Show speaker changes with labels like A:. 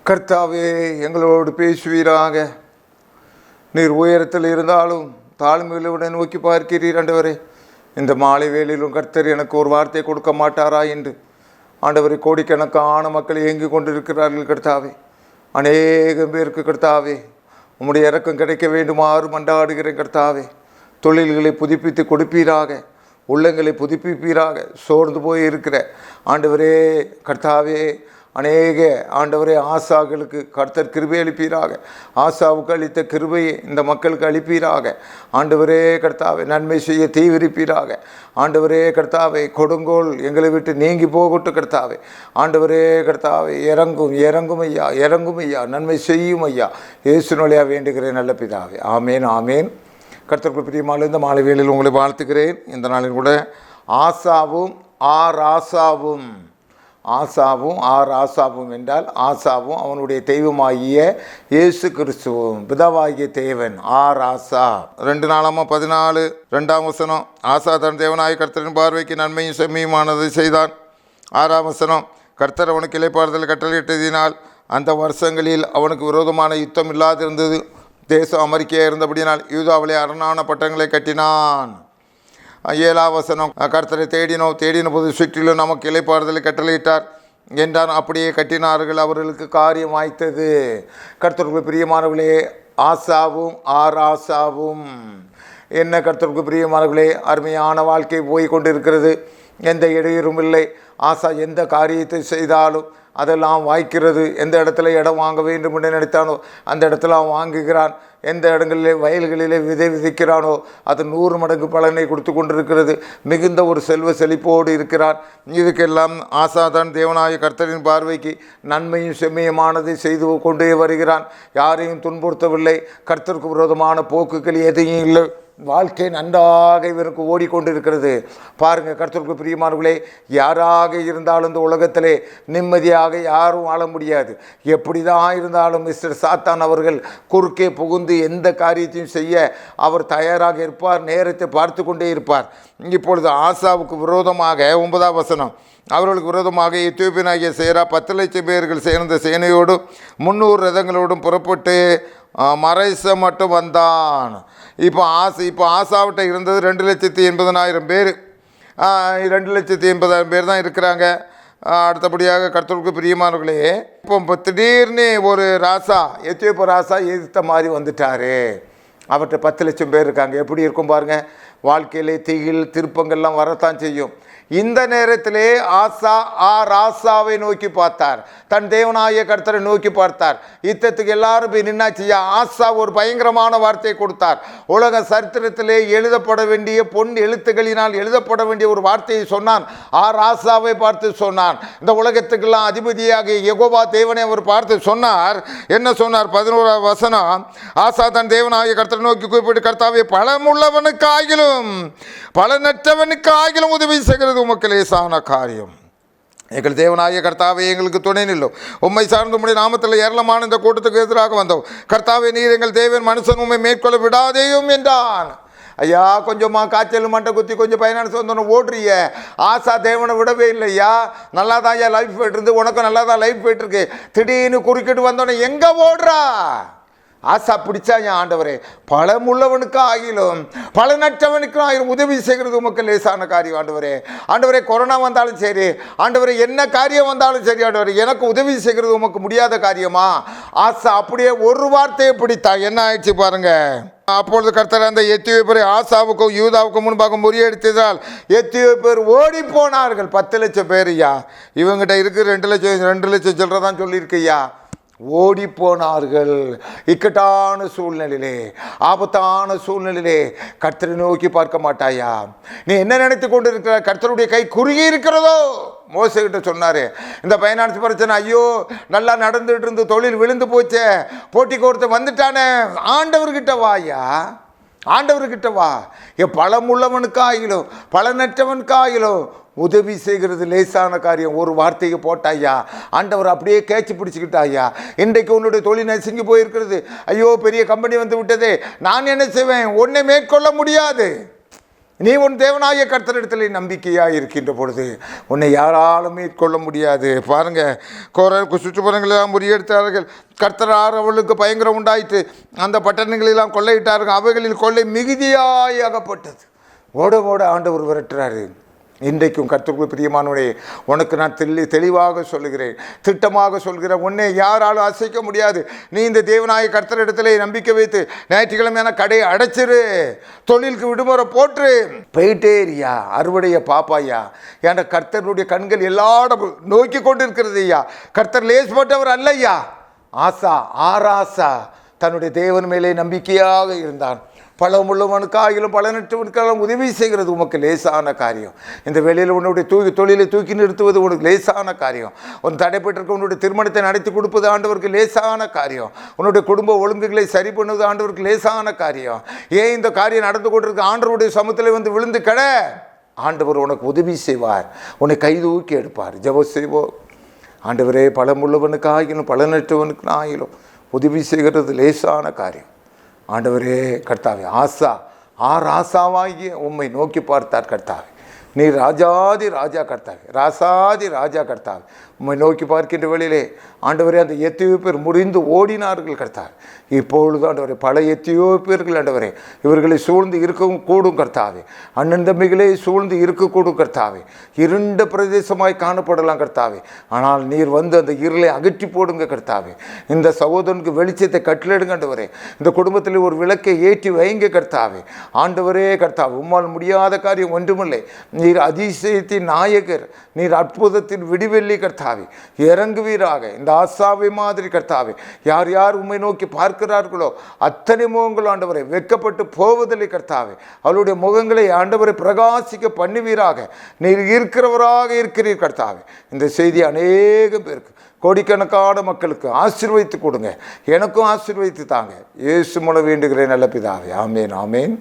A: கர்த்தாவே, எங்களோடு பேசுவீராக. நீர் உயரத்தில் இருந்தாலும் தாழ்மையுடன் நோக்கி பார்க்கிறீர் ஆண்டவரே. இந்த மாலை வேளையிலும் கர்த்தர் எனக்கு ஒரு வார்த்தை கொடுக்க மாட்டாரா என்று ஆண்டவரை கோடிக்கணக்கான மக்கள் இயங்கி கொண்டிருக்கிறார்கள் கர்த்தாவே. அநேகம் பேருக்கு கர்த்தாவே உம்முடைய இரக்கம் கிடைக்க வேண்டுமாறு மன்றாடுகிறேன் கர்த்தாவே. தொழில்களை புதுப்பித்து கொடுப்பீராக, உள்ளங்களை புதுப்பிப்பீராக. சோர்ந்து போய் இருக்கிற ஆண்டவரே கர்த்தாவே, அநேக ஆண்டவரே ஆசாக்களுக்கு கர்த்தர் கிருபை அளிப்பீராக. ஆசாவுக்கு அளித்த கிருபையை இந்த மக்களுக்கு அளிப்பீராக. ஆண்டவரே கர்த்தாவை நன்மை செய்ய தீவிரிப்பீராக. ஆண்டவரே கர்த்தாவை கொடுங்கோல் எங்களை விட்டு நீங்கி போகட்டும் கர்த்தாவை. ஆண்டவரே கர்த்தாவை இறங்கும் ஐயா, இறங்கும் ஐயா, நன்மை செய்யும் ஐயா. இயேசுவினாலே வேண்டுகிறேன் நல்ல பிதாவே. ஆமேன், ஆமேன். கர்த்தருக்கு பிரியமான இந்த மாலை வேளையில் உங்களை வாழ்த்துகிறேன். இந்த நாளில் கூட ஆசாவும் ஆசாவும் என்றால் ஆசாவும் அவனுடைய தெய்வமாகிய இயேசு கிறிஸ்துவும் பிதாவாகிய தேவன். ஆசா 2 நாளாகமம் 14:2 ஆசா தன் தேவனாய கர்த்தரின் பார்வைக்கு நன்மையும் செம்மையுமானதை செய்தான். 6 கர்த்தர் அவனுக்கு இளைப்பாறுதல் கட்டளையிட்டதினால் அந்த வருஷங்களில் அவனுக்கு விரோதமான யுத்தம் இல்லாதிருந்தது. தேசம் அமெரிக்கையாக இருந்தபடினால் யூதாவிலே அரணான பட்டங்களை கட்டினான். 7 கர்த்தரை தேடின போது சுற்றிலும் நமக்கு இளைப்பாறுதலை கட்டளையிட்டார் என்றான். அப்படியே கட்டினார்கள், அவர்களுக்கு காரியம் வாய்த்தது. கர்த்தருக்கு பிரியமானவர்களே, ஆசாவும் ஆசாவும் என்ன கர்த்தருக்கு பிரியமானவர்களே, அருமையான வாழ்க்கை போய் கொண்டிருக்கிறது. எந்த இடையூறும் இல்லை. ஆசா எந்த காரியத்தை செய்தாலும் அதெல்லாம் வாய்க்கிறது. எந்த இடத்துல இடம் வாங்க வேண்டும் என்று நினைத்தானோ அந்த இடத்துல அவன் வாங்குகிறான். எந்த இடங்களிலே வயல்களிலே விதைக்கிறானோ அது 100 மடங்கு பலனை கொடுத்து கொண்டிருக்கிறது. மிகுந்த ஒரு செல்வ செழிப்போடு இருக்கிறான். இதுக்கெல்லாம் ஆசாதான் தேவனாய கர்த்தரின் பார்வைக்கு நன்மையும் செம்மையுமானதை செய்து கொண்டே வருகிறான். யாரையும் துன்புறுத்தவில்லை. கர்த்தருக்கு விரோதமான போக்குகள் எதையும் இல்லை. வாழ்க்கை நன்றாக இவருக்கு ஓடிக்கொண்டிருக்கிறது. பாருங்கள் கர்த்தருக்கு பிரியமானவர்களே, யாராக இருந்தாலும் இந்த உலகத்திலே நிம்மதியாக யாரும் வாழ முடியாது. எப்படி தான் இருந்தாலும் மிஸ்டர் சாத்தான் அவர்கள் குறுக்கே புகுந்து எந்த காரியத்தையும் செய்ய அவர் தயாராக இருப்பார். நேரத்தை பார்த்து கொண்டே இருப்பார். இப்பொழுது ஆசாவுக்கு விரோதமாக 9 அவர்களுக்கு விரோதமாக எத்தியோப்பியனாகிய சேரா 10 லட்சம் பேர்கள் சேர்ந்த சேனையோடு 300 ரதங்களோடும் புறப்பட்டு மறைச மட்டும் வந்தான். இப்போ ஆசாவிட்ட இருந்தது 2,80,000 பேர். 2,80,000 பேர் தான் இருக்கிறாங்க. அடுத்தபடியாக கர்த்தருக்கு பிரியமானவர்களே, இப்போ திடீர்னு ஒரு ராசா, எத்தியோப்பிய ராசா எதிர்த்த மாதிரி வந்துட்டார். அவர்கிட்ட 10 லட்சம் பேர் இருக்காங்க. எப்படி இருக்கும் பாருங்கள். வாழ்க்கையிலே திகில் திருப்பங்கள்லாம் வரத்தான் செய்யும். இந்த நேரத்திலே ஆசா ராசாவை நோக்கி பார்த்தார். தன் தேவனாய கர்த்தரை நோக்கி பார்த்தார். யுத்தத்துக்கு எல்லாரும் போய் நின்னாச்சியா. ஆசா ஒரு பயங்கரமான வார்த்தையை கொடுத்தார். உலக சரித்திரத்திலே எழுதப்பட வேண்டிய பொன் எழுத்துக்களினால் எழுதப்பட வேண்டிய ஒரு வார்த்தையை சொன்னான். ராசாவை பார்த்து சொன்னான். இந்த உலகத்துக்கெல்லாம் அதிபதியாக யெகோவா தேவனை அவர் பார்த்து சொன்னார். என்ன சொன்னார்? 11 ஆசா தன் தேவனாய கர்த்தரை நோக்கி கூப்பிட்டு, கர்த்தாவே, பலமுள்ளவனுக்காகிலும் பலனற்றவனுக்காகிலும் உதவி செய்கிறது உமக்கு லேசான காரியம். எங்கள் தேவனாகிய கர்த்தாவே, எங்களுக்கு துணை நில்லும். உம்மை சார்ந்து உம்முடைய நாமத்தில் ஏராளமான இந்த கூட்டத்துக்கு எதிராக வந்தோம். கர்த்தாவே, நீர் எங்கள் தேவன், மனுஷன் உம்மை மேற்கொள்ள விடாதேயும் என்றான். ஐயா, கொஞ்சமா காய்ச்சல் மண்டை குத்தி கொஞ்சம் பயனாளி வந்தோன்னு ஓடுறிய. ஆசா தேவனை விடவே இல்லையா. நல்லா தான் ஐயா லைஃப் போயிட்டு இருந்து, உனக்கும் நல்லா தான் லைஃப் போயிட்டு இருக்கு. திடீர்னு குறுக்கிட்டு வந்தோன்னே எங்கே ஓடுறா? ஆசா பிடிச்சா என் ஆண்டவரே, பலமுள்ளவனுக்கு ஆகிலும் பலனற்றவனுக்கு ஆகிலும் உதவி செய்கிறது உமக்கு லேசான காரியம். ஆண்டவரே கொரோனா வந்தாலும் சரி, ஆண்டவரே என்ன காரியம் வந்தாலும் சரி, ஆண்டவரே எனக்கு உதவி செய்கிறது உமக்கு முடியாத காரியமா? ஆசா அப்படியே ஒரு வார்த்தையை பிடித்தா. என்ன ஆயிடுச்சு பாருங்க. அப்பொழுது கர்த்தர் அந்த எத்தியோப்பியரை ஆசாவுக்கும் யூதாவுக்கும் முன்பாக முறியடித்ததால் எத்தியோப்பியர் ஓடி போனார்கள். 10 லட்சம் பேர் ஐயா. இவங்கிட்ட இருக்கு 2 லட்சம் சில்லறை தான் சொல்லியிருக்கையா. ஓடி போனார்கள். இக்கட்டான சூழ்நிலையிலே, ஆபத்தான சூழ்நிலையிலே கர்த்தரை நோக்கி பார்க்க மாட்டாயா? நீ என்ன நினைத்து கொண்டு இருக்கிற? கர்த்தருடைய கை குறுகி இருக்கிறதோ? மோசைகிட்ட சொன்னார், இந்த பைனான்ஸ் பிரச்சனை, ஐயோ நல்லா நடந்துகிட்டு இருந்து தொழில் விழுந்து போச்சே, போட்டிக்கு ஒருத்தர் வந்துட்டானே. ஆண்டவர்கிட்ட வாயா, ஆண்டவர்கிட்ட வா. பலமுள்ளவனுக்காகிலும் பலனற்றவனுக்காகிலும் உதவி செய்கிறது லேசான காரியம். ஒரு வார்த்தையை போட்டாயா, ஆண்டவர் அப்படியே கேட்சி பிடிச்சிக்கிட்டாயா. இன்றைக்கு உன்னுடைய தொழில் நசுங்கி போயிருக்கிறது. ஐயோ பெரிய கம்பெனி வந்து விட்டதே, நான் என்ன செய்வேன்? ஒன்றை மேற்கொள்ள முடியாது. நீ உன் தேவனாகிய கர்த்தரிடத்தில் நம்பிக்கையாக இருக்கின்ற பொழுது உன்னை யாராலும் மேற்கொள்ள முடியாது. பாருங்கள், கோரருக்கு சுற்றுப்புறங்களெல்லாம் முறியடித்தார்கள். கர்த்தரால் அவளுக்கு பயங்கரம் உண்டாயிற்று. அந்த பட்டணங்களெல்லாம் கொள்ளையிட்டார்கள். அவைகளில் கொள்ளை மிகுதியாய் அகப்பட்டது. ஓட ஓட ஆண்டவர் விரட்டுறாரு. இன்றைக்கும் கர்த்தருக்குள் பிரியமானவனே, உனக்கு நான் தெளிவாக சொல்லுகிறேன், திட்டமாக சொல்கிறேன், உன்னை யாராலும் அசைக்க முடியாது. நீ இந்த தேவனாய கர்த்தரிடத்திலே நம்பிக்கை வைத்து ஞாயிற்றுக்கிழமையான கடையை அடைச்சிரு, தொழிலுக்கு விடுமுறை போட்டு போயிட்டே இருயா, அறுவடைய பாப்பாயா. ஏன்னா கர்த்தருடைய கண்கள் எல்லா இடமும் நோக்கி கொண்டு இருக்கிறது ஐயா. கர்த்தர் லேசுப்பட்டவர் அல்லையா. ஆராசா தன்னுடைய தேவன் மேலே நம்பிக்கையாக இருந்தான். பலமுள்ளவனுக்காகிலும் பலனற்றவனுக்காலும் உதவி செய்கிறது உமக்கு லேசான காரியம். இந்த வேளையில் உன்னுடைய தொழிலை தூக்கி நிறுத்துவது உனக்கு லேசான காரியம். உன் தடைப்பட்டிருக்க உன்னுடைய திருமணத்தை நடத்தி கொடுப்பது ஆண்டவருக்கு லேசான காரியம். உன்னுடைய குடும்ப ஒழுங்குகளை சரி பண்ணுவது ஆண்டவருக்கு லேசான காரியம். ஏன் இந்த காரியம் நடந்து கொண்டிருக்க ஆண்டவருடைய சமூகத்தில் வந்து விழுந்து கட, ஆண்டவர் உனக்கு உதவி செய்வார், உன்னை கைதூக்கி எடுப்பார். ஜெபம் செய்வோம். ஆண்டவரே, பலமுள்ளவனுக்காகிலும் பலனற்றவனுக்காகிலும் உதவி செய்கிறது லேசான காரியம். ஆண்டவரே கர்த்தாவே, ஆசாவாகிய உம்மை நோக்கி பார்த்தார் கர்த்தாவே. நீ ராஜாதி ராஜா கர்த்தாவே, ராசாதி ராஜா கர்த்தாவே. உம்மை நோக்கி பார்க்கின்ற வேளையிலே ஆண்டவரே, அந்த எத்தியோப்பியர் முறிந்து ஓடினார்கள் கர்த்தாவே. இப்பொழுது ஆண்டவரே, பல எத்தியோப்பியர்கள் ஆண்டவரே இவர்களை சூழ்ந்து இருக்கவும் கூடும் கர்த்தாவே. அண்ணன் தம்பிகளே சூழ்ந்து இருக்கக்கூடும் கர்த்தாவே. இருண்ட பிரதேசமாய் காணப்படலாம் கர்த்தாவே. ஆனால் நீர் வந்து அந்த இருளை அகற்றி போடுங்க கர்த்தாவே. இந்த சகோதரனுக்கு வெளிச்சத்தை கட்டளிடுங்க ஆண்டவரே. இந்த குடும்பத்தில் ஒரு விளக்கை ஏற்றி வைங்க கர்த்தாவே. ஆண்டவரே கர்த்தாவே, உம்மால் முடியாத காரியம் ஒன்றுமில்லை. நீர் அதிசயத்தின் நாயகர், நீர் அற்புதத்தின் விடிவெள்ளி கர்த்தாவே. இறங்குவீராக. இந்த ஆசாவை மாதிரி கர்த்தாவே, யார் யார் உம்மை நோக்கி பார்க்கிறார்களோ அத்தனை முகங்களும் ஆண்டவரை வெட்கப்பட்டு போவதில்லை கர்த்தாவே. அவளுடைய முகங்களை ஆண்டவரை பிரகாசிக்க பண்ணுவீராக. நீர் இருக்கிறவராக இருக்கிறீர் கர்த்தாவே. இந்த செய்தி அநேக பேருக்கு, கோடிக்கணக்கான மக்களுக்கு ஆசீர்வதித்து கொடுங்க. எனக்கும் ஆசீர்வதித்து தாங்க. இயேசு மூலம் வேண்டுகிறேன் நல்ல பிதாவே. ஆமேன், ஆமேன்.